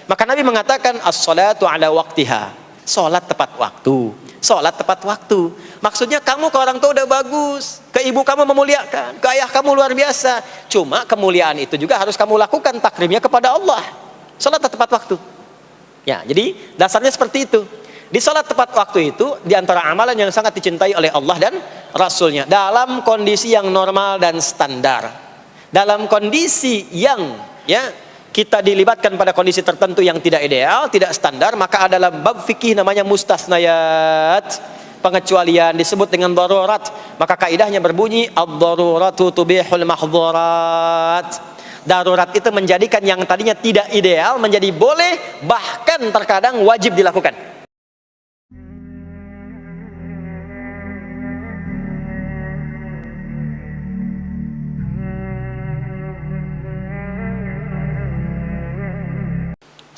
Maka Nabi mengatakan as-salatu ala waqtiha, salat tepat waktu. Salat tepat waktu. Maksudnya kamu ke orang tua udah bagus, ke ibu kamu memuliakan, ke ayah kamu luar biasa. Cuma kemuliaan itu juga harus kamu lakukan takrimnya kepada Allah. Salat tepat waktu. Ya, jadi dasarnya seperti itu. Di salat tepat waktu itu di antara amalan yang sangat dicintai oleh Allah dan Rasulnya dalam kondisi yang normal dan standar. Dalam kondisi yang kita dilibatkan pada kondisi tertentu yang tidak ideal, tidak standar, maka adalah bab fikih namanya mustasnayat, pengecualian disebut dengan darurat. Maka kaidahnya berbunyi ad-daruratu tubihul mahdzurat. Darurat itu menjadikan yang tadinya tidak ideal menjadi boleh, bahkan terkadang wajib dilakukan.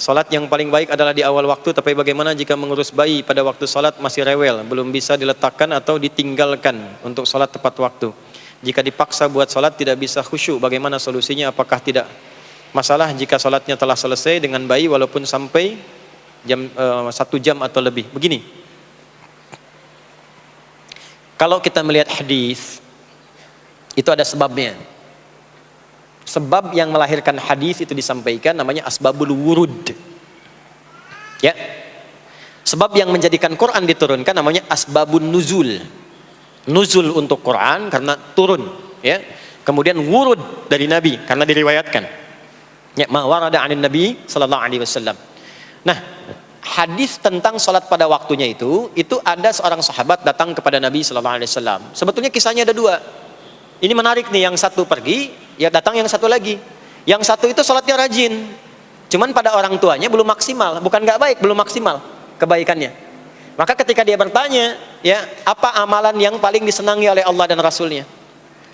Salat yang paling baik adalah di awal waktu, tapi bagaimana jika mengurus bayi pada waktu salat masih rewel, belum bisa diletakkan atau ditinggalkan untuk salat tepat waktu? Jika dipaksa buat salat tidak bisa khusyuk, bagaimana solusinya? Apakah tidak masalah jika salatnya telah selesai dengan bayi walaupun sampai 1 jam atau lebih? Begini, kalau kita melihat hadis, itu ada sebabnya. Sebab yang melahirkan hadis itu disampaikan namanya asbabul wurud. Ya. Sebab yang menjadikan Quran diturunkan namanya asbabun nuzul. Nuzul untuk Quran karena turun, ya. Kemudian wurud dari Nabi karena diriwayatkan. Ya, ma warada 'anin Nabi sallallahu alaihi wasallam. Nah, hadis tentang salat pada waktunya itu ada seorang sahabat datang kepada Nabi sallallahu alaihi wasallam. Sebetulnya kisahnya ada 2. Ini menarik nih, yang satu pergi, ya datang yang satu lagi. Yang satu itu sholatnya rajin, cuman pada orang tuanya belum maksimal, bukan nggak baik, belum maksimal kebaikannya. Maka ketika dia bertanya, ya apa amalan yang paling disenangi oleh Allah dan Rasulnya?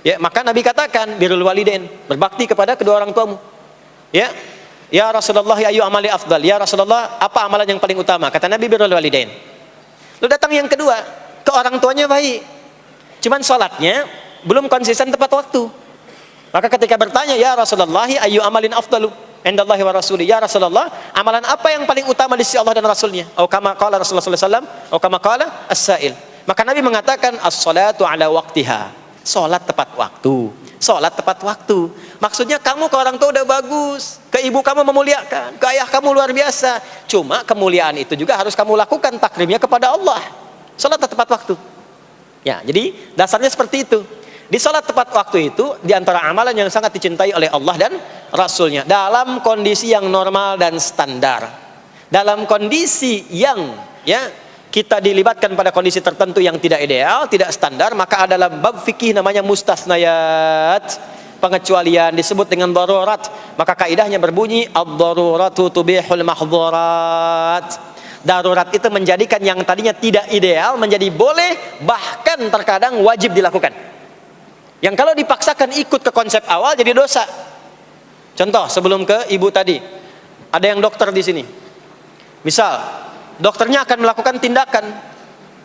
Ya, maka Nabi katakan birrul walidain, berbakti kepada kedua orang tuamu. Ya Rasulullah, ya ayu amali afdal. Ya Rasulullah, apa amalan yang paling utama? Kata Nabi birrul walidain. Lalu datang yang kedua, ke orang tuanya baik, cuman sholatnya belum konsisten tepat waktu. Maka ketika bertanya, ya Rasulullah, ayu amalin afdalu indallahi wa rasuli, ya Rasulullah, amalan apa yang paling utama di sisi Allah dan Rasulnya? Atau kama qala Rasulullah sallallahu alaihi wasallam, atau kama qala as-sa'il. Maka Nabi mengatakan as-salatu ala waqtiha, salat tepat waktu. Salat tepat waktu. Maksudnya kamu ke orang tua udah bagus, ke ibu kamu memuliakan, ke ayah kamu luar biasa. Cuma kemuliaan itu juga harus kamu lakukan takrimnya kepada Allah. Salat tepat waktu. Ya, jadi dasarnya seperti itu. Di salat tepat waktu itu di antara amalan yang sangat dicintai oleh Allah dan Rasulnya dalam kondisi yang normal dan standar. Dalam kondisi yang kita dilibatkan pada kondisi tertentu yang tidak ideal, tidak standar, maka adalah bab fikih namanya mustasnayat, pengecualian disebut dengan darurat. Maka kaidahnya berbunyi ad-daruratu tubihul mahdzurat. Darurat itu menjadikan yang tadinya tidak ideal menjadi boleh, bahkan terkadang wajib dilakukan. Yang kalau dipaksakan ikut ke konsep awal jadi dosa. Contoh, sebelum ke ibu tadi, ada yang dokter di sini. Misal, dokternya akan melakukan tindakan.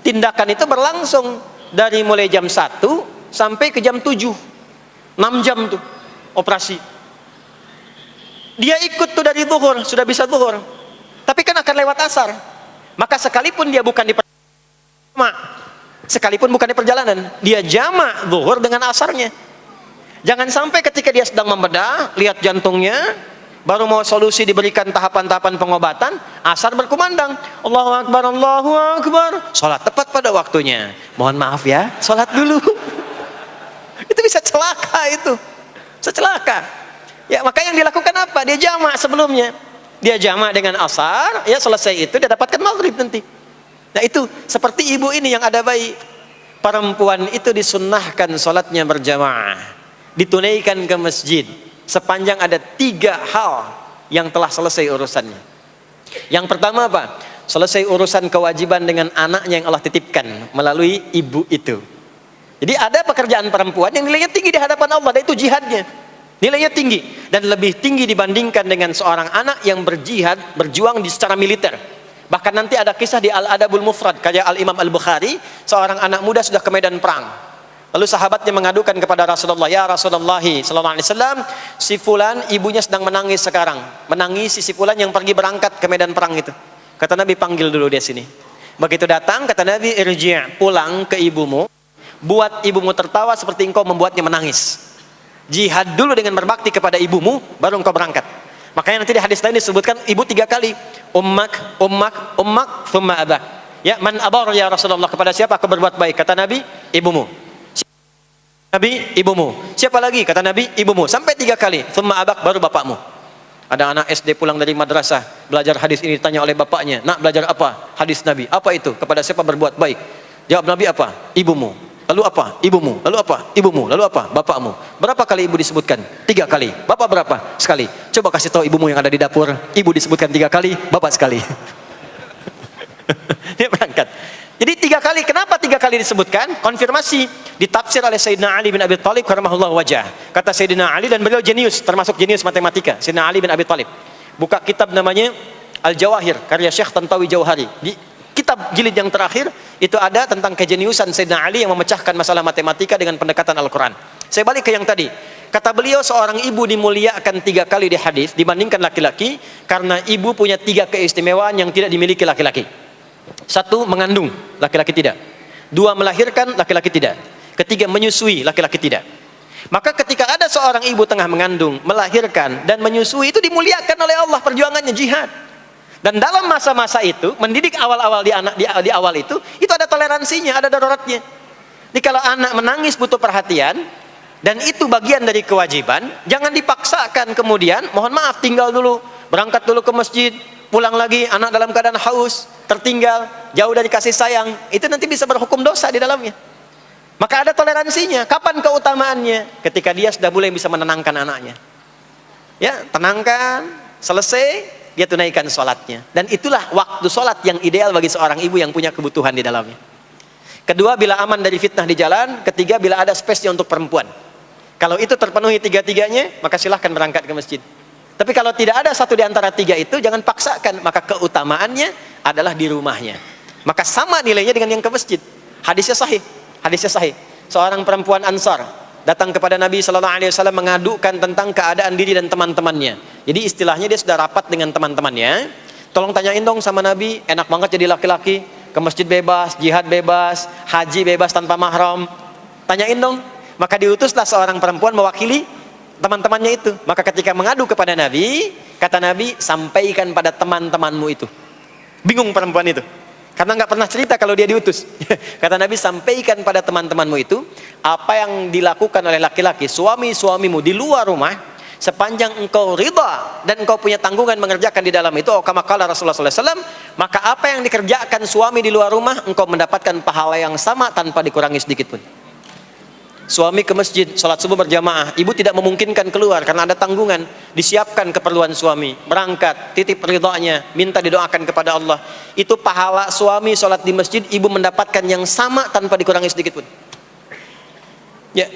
Tindakan itu berlangsung dari mulai jam 1 sampai ke jam 7. 6 jam tuh operasi. Dia ikut tuh dari zuhur, sudah bisa zuhur. Tapi kan akan lewat asar. Maka sekalipun dia bukan di perjalanan, dia jamak zuhur dengan asarnya. Jangan sampai ketika dia sedang membedah, lihat jantungnya, baru mau solusi diberikan tahapan-tahapan pengobatan, asar berkumandang, Allahu Akbar, Allahu Akbar, sholat tepat pada waktunya. Mohon maaf ya, sholat dulu. Itu bisa celaka itu, secelaka. Ya, maka yang dilakukan apa? Dia jamak sebelumnya. Dia jamak dengan asar, ya selesai itu dia dapatkan maghrib nanti. Nah itu seperti ibu ini yang ada bayi. Perempuan itu disunnahkan sholatnya berjamaah, ditunaikan ke masjid sepanjang ada 3 hal yang telah selesai urusannya. Yang pertama apa? Selesai urusan kewajiban dengan anaknya yang Allah titipkan melalui ibu itu. Jadi ada pekerjaan perempuan yang nilainya tinggi di hadapan Allah, dan itu jihadnya. Nilainya tinggi dan lebih tinggi dibandingkan dengan seorang anak yang berjuang secara militer. Bahkan nanti ada kisah di Al-Adabul Mufrad karya Al-Imam Al-Bukhari, seorang anak muda sudah ke medan perang. Lalu sahabatnya mengadukan kepada Rasulullah, "Ya Rasulullah sallallahu alaihi wasallam, si fulan ibunya sedang menangis sekarang. Menangisi si fulan yang pergi berangkat ke medan perang itu." Kata Nabi, "Panggil dulu dia sini." Begitu datang, kata Nabi, "Irji', pulang ke ibumu. Buat ibumu tertawa seperti engkau membuatnya menangis. Jihad dulu dengan berbakti kepada ibumu, baru engkau berangkat." Makanya nanti di hadis lain disebutkan ibu 3 kali. Ummak, ummak, ummak, thumma abak. Ya, man abar ya Rasulullah, kepada siapa aku berbuat baik? Kata Nabi, ibumu. Nabi, ibumu. Siapa lagi? Kata Nabi, ibumu. Sampai 3 kali. Thumma abak, baru bapakmu. Ada anak SD pulang dari madrasah, belajar hadis ini, ditanya oleh bapaknya, "Nak, belajar apa?" Hadis Nabi. "Apa itu? Kepada siapa berbuat baik?" Jawab Nabi, "Apa? Ibumu." Lalu apa? Ibumu. Lalu apa? Ibumu. Lalu apa? Bapakmu. Berapa kali ibu disebutkan? 3 kali. Bapak berapa? Sekali. Coba kasih tahu ibumu yang ada di dapur, ibu disebutkan 3 kali, bapak sekali. Dia berangkat. Jadi 3 kali. Kenapa 3 kali disebutkan? Konfirmasi ditafsir oleh Sayyidina Ali bin Abi Thalib karamahullah wajah. Kata Sayyidina Ali, dan beliau jenius, termasuk jenius matematika. Sayyidina Ali bin Abi Thalib buka kitab namanya Al-Jawahir karya Syekh Tantawi Jauhari. Di kitab jilid yang terakhir itu ada tentang kejeniusan Sayyidina Ali yang memecahkan masalah matematika dengan pendekatan Al-Quran. Saya balik ke yang tadi. Kata beliau, seorang ibu dimuliakan 3 kali di hadis dibandingkan laki-laki karena ibu punya 3 keistimewaan yang tidak dimiliki laki-laki. 1, mengandung, laki-laki tidak. 2, melahirkan, laki-laki tidak. 3, menyusui, laki-laki tidak. Maka ketika ada seorang ibu tengah mengandung, melahirkan, dan menyusui, itu dimuliakan oleh Allah, perjuangannya jihad. Dan dalam masa-masa itu, mendidik awal-awal di awal itu ada toleransinya, ada daruratnya. Jadi kalau anak menangis butuh perhatian, dan itu bagian dari kewajiban, jangan dipaksakan kemudian, mohon maaf, tinggal dulu, berangkat dulu ke masjid, pulang lagi, anak dalam keadaan haus, tertinggal, jauh dari kasih sayang, itu nanti bisa berhukum dosa di dalamnya. Maka ada toleransinya. Kapan keutamaannya? Ketika dia sudah mulai bisa menenangkan anaknya. Ya, tenangkan, selesai, dia tunaikan sholatnya. Dan itulah waktu sholat yang ideal bagi seorang ibu yang punya kebutuhan di dalamnya. Kedua, bila aman dari fitnah di jalan. Ketiga, bila ada space-nya untuk perempuan. Kalau itu terpenuhi 3-tiganya, maka silahkan berangkat ke masjid. Tapi kalau tidak ada satu di antara 3 itu, jangan paksakan. Maka keutamaannya adalah di rumahnya. Maka sama nilainya dengan yang ke masjid. Hadisnya sahih. Hadisnya sahih. Seorang perempuan Ansar datang kepada Nabi sallallahu alaihi wasallam mengadukan tentang keadaan diri dan teman-temannya. Jadi istilahnya dia sudah rapat dengan teman-temannya. Tolong tanyain dong sama Nabi, enak banget jadi laki-laki, ke masjid bebas, jihad bebas, haji bebas tanpa mahram. Tanyain dong. Maka diutuslah seorang perempuan mewakili teman-temannya itu. Maka ketika mengadu kepada Nabi, kata Nabi, sampaikan pada teman-temanmu itu. Bingung perempuan itu. Karena nggak pernah cerita kalau dia diutus. Kata Nabi, sampaikan pada teman-temanmu itu apa yang dilakukan oleh laki-laki, suami-suamimu di luar rumah, sepanjang engkau ridha dan engkau punya tanggungan mengerjakan di dalam itu, kama qala Rasulullah sallallahu alaihi wasallam, maka apa yang dikerjakan suami di luar rumah, engkau mendapatkan pahala yang sama tanpa dikurangi sedikit pun. Suami ke masjid, sholat subuh berjamaah, ibu tidak memungkinkan keluar karena ada tanggungan, disiapkan keperluan suami, berangkat, titip ridhonya, minta didoakan kepada Allah. Itu pahala suami sholat di masjid, ibu mendapatkan yang sama tanpa dikurangi sedikit pun. Ya.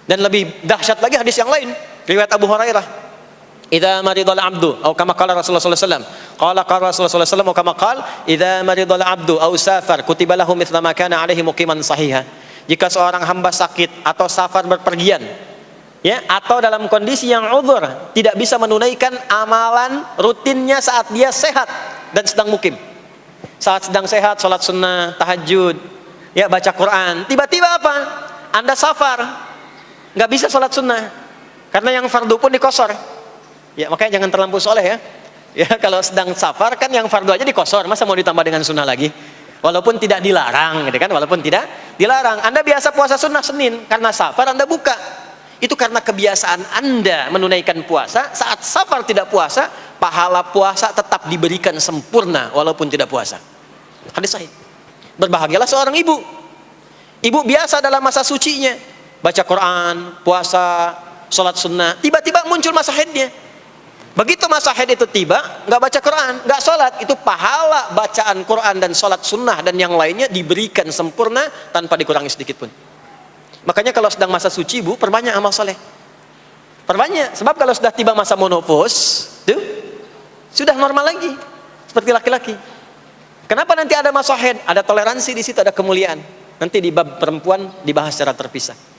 Dan lebih dahsyat lagi hadis yang lain, riwayat Abu Hurairah. Idza maridal abdu, atau kama qala Rasulullah sallallahu alaihi wasallam. Qala Rasulullah sallallahu alaihi wasallam, kama qala, idza maridal abdu aw safar, kutiba lahu mithla ma kana alaihi muqiman sahiha. Jika seorang hamba sakit atau safar berpergian, ya, atau dalam kondisi yang uzur, tidak bisa menunaikan amalan rutinnya saat dia sehat dan sedang mukim. Saat sedang sehat, sholat sunnah, tahajud, ya, baca Quran. Tiba-tiba apa? Anda safar, nggak bisa sholat sunnah, karena yang fardu pun dikosor. Ya, makanya jangan terlampau soleh ya. Ya, kalau sedang safar kan yang fardu aja dikosor, masa mau ditambah dengan sunnah lagi? Walaupun tidak dilarang, gitu kan? Walaupun tidak dilarang. Anda biasa puasa sunnah Senin, karena safar Anda buka. Itu karena kebiasaan Anda menunaikan puasa. Saat safar tidak puasa, pahala puasa tetap diberikan sempurna walaupun tidak puasa. Hadis sahih. Berbahagialah seorang ibu. Ibu biasa dalam masa sucinya, baca Quran, puasa, sholat sunnah. Tiba-tiba muncul masa haidnya. Begitu masa haid itu tiba, nggak baca Quran, nggak sholat, itu pahala bacaan Quran dan sholat sunnah dan yang lainnya diberikan sempurna tanpa dikurangi sedikit pun. Makanya kalau sedang masa suci, bu, perbanyak amal soleh. Perbanyak, sebab kalau sudah tiba masa menopause, tuh, sudah normal lagi, seperti laki-laki. Kenapa nanti ada masa haid? Ada toleransi di situ, ada kemuliaan. Nanti di bab perempuan dibahas secara terpisah.